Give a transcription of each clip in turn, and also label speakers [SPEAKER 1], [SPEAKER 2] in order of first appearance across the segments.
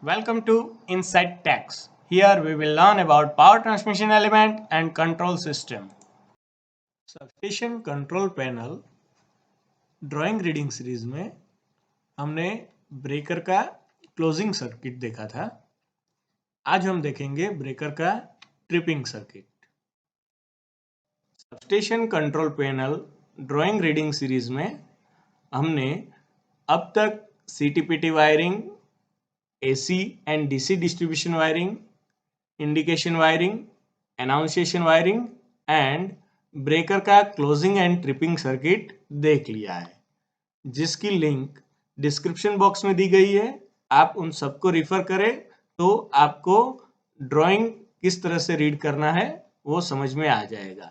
[SPEAKER 1] Welcome to Inside Techs. Here we will learn about power transmission element and control system. Substation control panel drawing reading series में हमने breaker का closing circuit देखा था। आज हम देखेंगे ब्रेकर का tripping circuit. Substation control panel drawing reading series में हमने अब तक CTPT wiring, AC and DC distribution wiring, indication wiring, annunciation wiring and breaker का क्लोजिंग एंड ट्रिपिंग सर्किट देख लिया है, जिसकी लिंक डिस्क्रिप्शन बॉक्स में दी गई है। आप उन सबको रिफर करें तो आपको ड्राइंग किस तरह से रीड करना है वो समझ में आ जाएगा।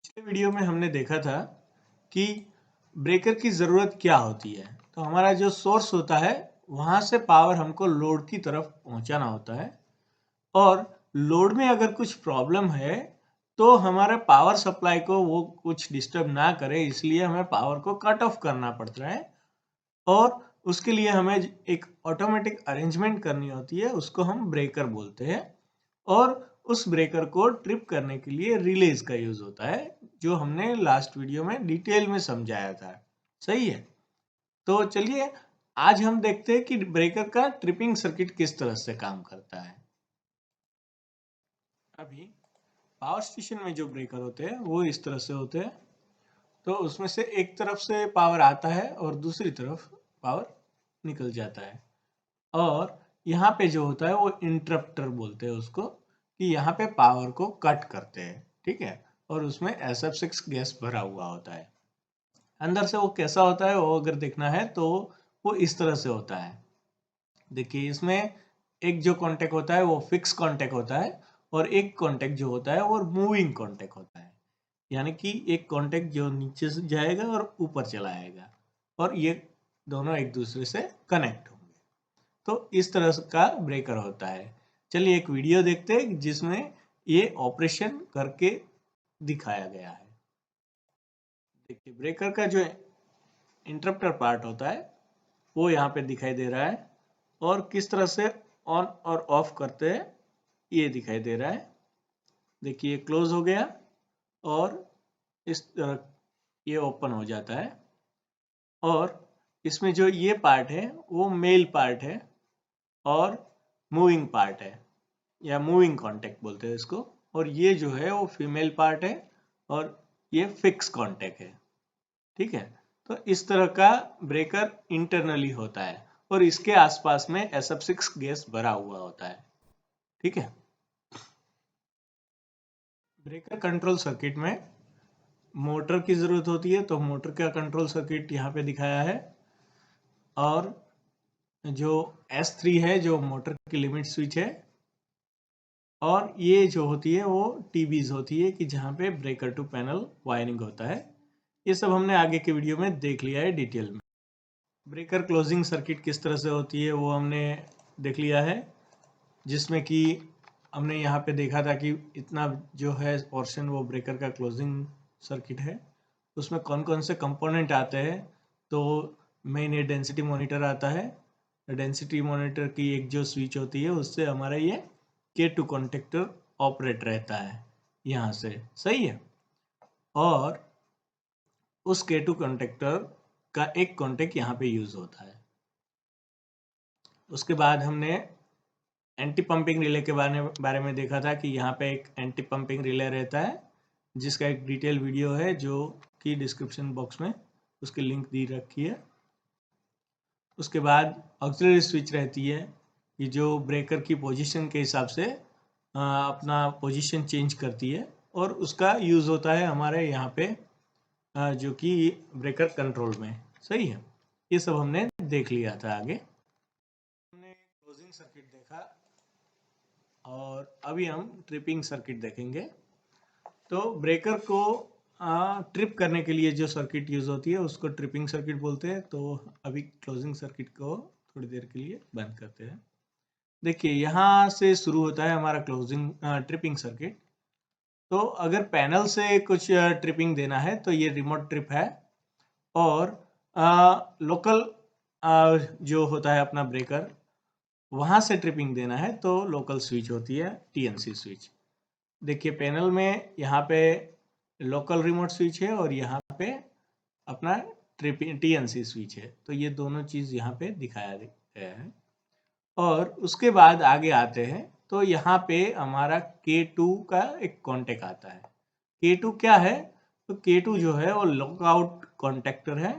[SPEAKER 1] पिछले वीडियो में हमने देखा था कि ब्रेकर की ज़रूरत क्या होती है। तो हमारा जो सोर्स होता है वहाँ से पावर हमको लोड की तरफ पहुँचाना होता है, और लोड में अगर कुछ प्रॉब्लम है तो हमारे पावर सप्लाई को वो कुछ डिस्टर्ब ना करे, इसलिए हमें पावर को कट ऑफ करना पड़ता है और उसके लिए हमें एक ऑटोमेटिक अरेंजमेंट करनी होती है, उसको हम ब्रेकर बोलते हैं। और उस ब्रेकर को ट्रिप करने के लिए रिलेज का यूज होता है, जो हमने लास्ट वीडियो में डिटेल में समझाया था। सही है, तो चलिए आज हम देखते हैं कि ब्रेकर का ट्रिपिंग सर्किट किस तरह से काम करता है। अभी पावर स्टेशन में जो ब्रेकर होते हैं वो इस तरह से होते हैं। तो उसमें से एक तरफ से पावर आता है और दूसरी तरफ पावर निकल जाता है, और यहाँ पे जो होता है वो इंटरप्टर बोलते हैं उसको, कि यहाँ पे पावर को कट करते हैं। ठीक है, और उसमें SF6 गैस भरा हुआ होता है। अंदर से वो कैसा होता है वो अगर देखना है तो वो इस तरह से होता है। देखिए, इसमें एक जो कॉन्टेक्ट होता है वो फिक्स कॉन्टेक्ट होता है, और एक कॉन्टेक्ट जो होता है वो मूविंग कॉन्टेक्ट होता है। यानी कि एक कॉन्टेक्ट जो नीचे से जाएगा और ऊपर चला आएगा, और ये दोनों एक दूसरे से कनेक्ट होंगे। तो इस तरह का ब्रेकर होता है। चलिए एक वीडियो देखते हैं जिसमें ये ऑपरेशन करके दिखाया गया है। देखिए, ब्रेकर का जो इंटरप्टर पार्ट होता है वो यहाँ पे दिखाई दे रहा है, और किस तरह से ऑन और ऑफ करते हैं ये दिखाई दे रहा है। देखिए, क्लोज हो गया और इस तरह ये ओपन हो जाता है, और इसमें जो ये पार्ट है वो मेल पार्ट है और मूविंग पार्ट है, या मूविंग कांटेक्ट बोलते हैं इसको, और ये जो है वो फीमेल पार्ट है और ये फिक्स कांटेक्ट है। ठीक है, तो इस तरह का ब्रेकर इंटरनली होता है, और इसके आसपास में SF6 गैस भरा हुआ होता है। ठीक है, ब्रेकर कंट्रोल सर्किट में मोटर की ज़रूरत होती है, तो मोटर का कंट्रोल सर्किट यहाँ पे दिखाया है, और जो S3 है जो मोटर की लिमिट स्विच है, और ये जो होती है वो TBs होती है कि जहाँ पे ब्रेकर टू पैनल वायरिंग होता है। ये सब हमने आगे के वीडियो में देख लिया है डिटेल में। ब्रेकर क्लोजिंग सर्किट किस तरह से होती है वो हमने देख लिया है, जिसमें कि हमने यहाँ पे देखा था कि इतना जो है पोर्शन वो ब्रेकर का क्लोजिंग सर्किट है। उसमें कौन कौन से कंपोनेंट आते हैं, तो मेन ये डेंसिटी मॉनिटर आता है। डेंसिटी मॉनिटर की एक जो स्विच होती है उससे हमारा ये K2 कॉन्टेक्टर ऑपरेट रहता है यहाँ से। सही है, और उस K2 कॉन्टेक्टर का एक कॉन्टेक्ट यहाँ पे यूज होता है। उसके बाद हमने एंटी पंपिंग रिले के बारे में देखा था कि यहाँ पे एक एंटी पंपिंग रिले रहता है, जिसका एक डिटेल वीडियो है जो कि डिस्क्रिप्शन बॉक्स में उसकी लिंक दी रखी है। उसके बाद ऑक्सिलरी स्विच रहती है कि जो ब्रेकर की पोजीशन के हिसाब से अपना पोजीशन चेंज करती है, और उसका यूज़ होता है हमारे यहाँ पे जो कि ब्रेकर कंट्रोल में। सही है, ये सब हमने देख लिया था। आगे हमने क्लोजिंग सर्किट देखा, और अभी हम ट्रिपिंग सर्किट देखेंगे। तो ब्रेकर को ट्रिप करने के लिए जो सर्किट यूज होती है उसको ट्रिपिंग सर्किट बोलते हैं। तो अभी क्लोजिंग सर्किट को थोड़ी देर के लिए बंद करते हैं। देखिए, यहाँ से शुरू होता है हमारा क्लोजिंग ट्रिपिंग सर्किट। तो अगर पैनल से कुछ ट्रिपिंग देना है तो ये रिमोट ट्रिप है, और लोकल जो होता है अपना ब्रेकर, वहाँ से ट्रिपिंग देना है तो लोकल स्विच होती है टीएनसी स्विच। देखिए पैनल में यहाँ पे लोकल रिमोट स्विच है और यहाँ पे अपना टीएनसी स्विच है, तो ये दोनों चीज़ यहाँ पे दिखाया गया है। और उसके बाद आगे आते हैं तो यहाँ पे हमारा K2 का एक कॉन्टेक्ट आता है। K2 क्या है? तो K2 जो है वो लॉकआउट कॉन्टेक्टर है,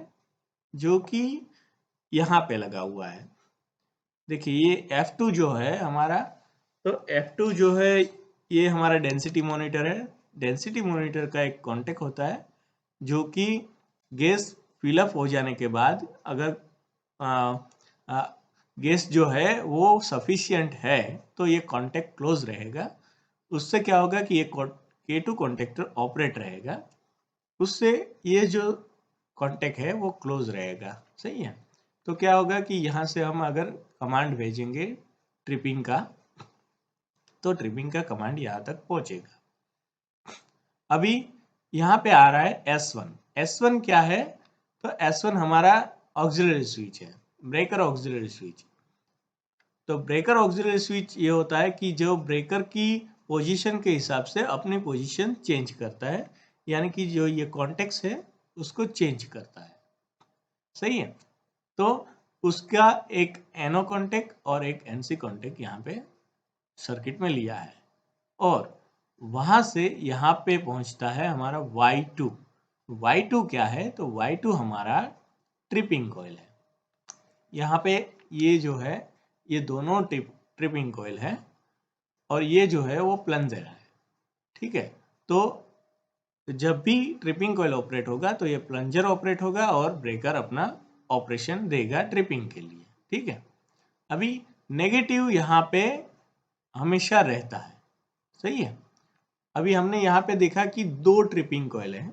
[SPEAKER 1] जो कि यहाँ पे लगा हुआ है। देखिए ये F2 जो है हमारा, तो F2 जो है ये हमारा डेंसिटी मॉनिटर है। डेंसिटी मॉनिटर का एक कॉन्टेक्ट होता है, जो कि गैस फिलअप हो जाने के बाद अगर गैस जो है वो सफिशिएंट है तो ये कॉन्टेक्ट क्लोज रहेगा। उससे क्या होगा कि ये K2 कॉन्टेक्टर ऑपरेट रहेगा, उससे ये जो कॉन्टेक्ट है वो क्लोज रहेगा। सही है। तो क्या होगा कि यहाँ से हम अगर कमांड भेजेंगे ट्रिपिंग का, तो ट्रिपिंग का कमांड यहाँ तक पहुँचेगा। अभी यहाँ पे आ रहा है S1। S1 क्या है? तो S1 हमारा ऑक्सिलरी स्विच है, ब्रेकर ऑक्सिलरी स्विच। तो ब्रेकर ऑक्सिलरी स्विच ये होता है कि जो ब्रेकर की पोजीशन के हिसाब से अपनी पोजीशन चेंज करता है, यानी कि जो ये कॉन्टेक्ट है उसको चेंज करता है। सही है। तो उसका एक NO कॉन्टेक्ट और एक NC कॉन्टेक्ट यहाँ पे सर्किट में लिया है, और वहाँ से यहाँ पे पहुँचता है हमारा Y2। Y2 क्या है? तो Y2 हमारा ट्रिपिंग कॉइल है। यहाँ पे ये जो है ये दोनों ट्रिपिंग कॉइल है, और ये जो है वो प्लंजर है। ठीक है। तो जब भी ट्रिपिंग कॉइल ऑपरेट होगा तो ये प्लंजर ऑपरेट होगा और ब्रेकर अपना ऑपरेशन देगा ट्रिपिंग के लिए। ठीक है। अभी नेगेटिव यहाँ पे हमेशा रहता है। सही है। अभी हमने यहाँ पे देखा कि दो ट्रिपिंग कॉइल हैं,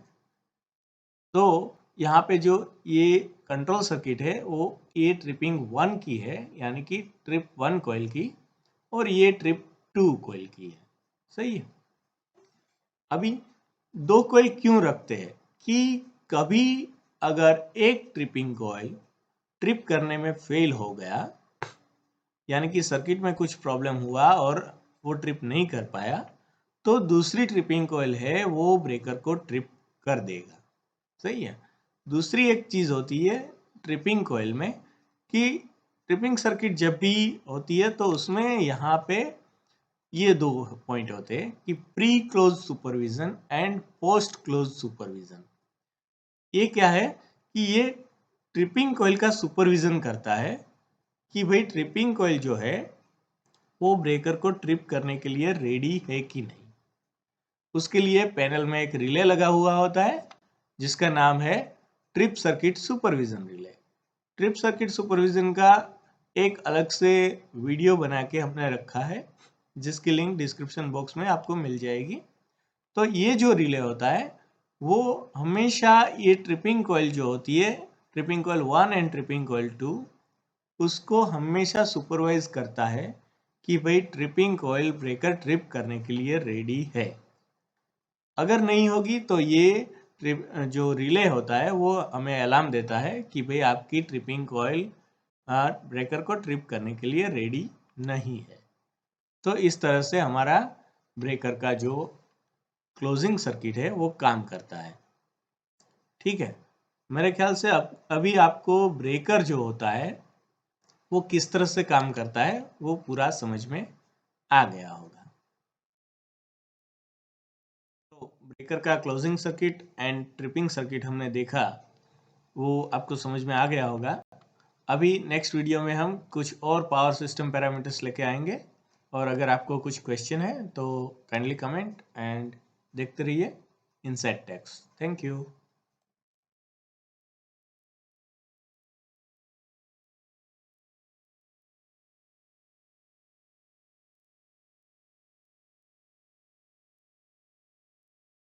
[SPEAKER 1] तो यहाँ पे जो ये कंट्रोल सर्किट है वो ये ट्रिपिंग 1 की है, यानी कि ट्रिप 1 कॉइल की, और ये ट्रिप 2 कॉइल की है। सही है। अभी दो कॉइल क्यों रखते हैं? कि कभी अगर एक ट्रिपिंग कॉइल ट्रिप करने में फेल हो गया, यानी कि सर्किट में कुछ प्रॉब्लम हुआ और वो ट्रिप नहीं कर पाया, तो दूसरी ट्रिपिंग कॉइल है वो ब्रेकर को ट्रिप कर देगा। सही है। दूसरी एक चीज़ होती है ट्रिपिंग कॉइल में, कि ट्रिपिंग सर्किट जब भी होती है तो उसमें यहाँ पे ये दो पॉइंट होते हैं कि pre close supervision and post close supervision. ये क्या है? कि ये ट्रिपिंग कॉइल का सुपरविजन करता है कि भाई ट्रिपिंग कॉइल जो है वो ब्रेकर को ट्रिप करने के लिए रेडी है कि नहीं। उसके लिए पैनल में एक रिले लगा हुआ होता है जिसका नाम है trip circuit supervision relay. Trip circuit supervision का एक अलग से वीडियो बना के हमने रखा है, जिसकी लिंक डिस्क्रिप्शन बॉक्स में आपको मिल जाएगी। तो ये जो रिले होता है वो हमेशा ये ट्रिपिंग कॉइल जो होती है, tripping coil 1 and tripping coil 2, उसको हमेशा सुपरवाइज करता है कि भाई ट्रिपिंग कॉइल ब्रेकर ट्रिप करने के लिए रेडी है। अगर नहीं होगी तो ये जो रिले होता है वो हमें अलार्म देता है कि भाई आपकी ट्रिपिंग कॉइल ब्रेकर को ट्रिप करने के लिए रेडी नहीं है। तो इस तरह से हमारा ब्रेकर का जो क्लोजिंग सर्किट है वो काम करता है। ठीक है। मेरे ख्याल से अभी आपको ब्रेकर जो होता है वो किस तरह से काम करता है वो पूरा समझ में आ गया होगा। तो ब्रेकर का closing circuit and tripping circuit हमने देखा, वो आपको समझ में आ गया होगा। अभी नेक्स्ट वीडियो में हम कुछ और पावर सिस्टम पैरामीटर्स लेके आएंगे, और अगर आपको कुछ क्वेश्चन है तो काइंडली कमेंट एंड देखते रहिए इनसाइड टेक्स। Thank you.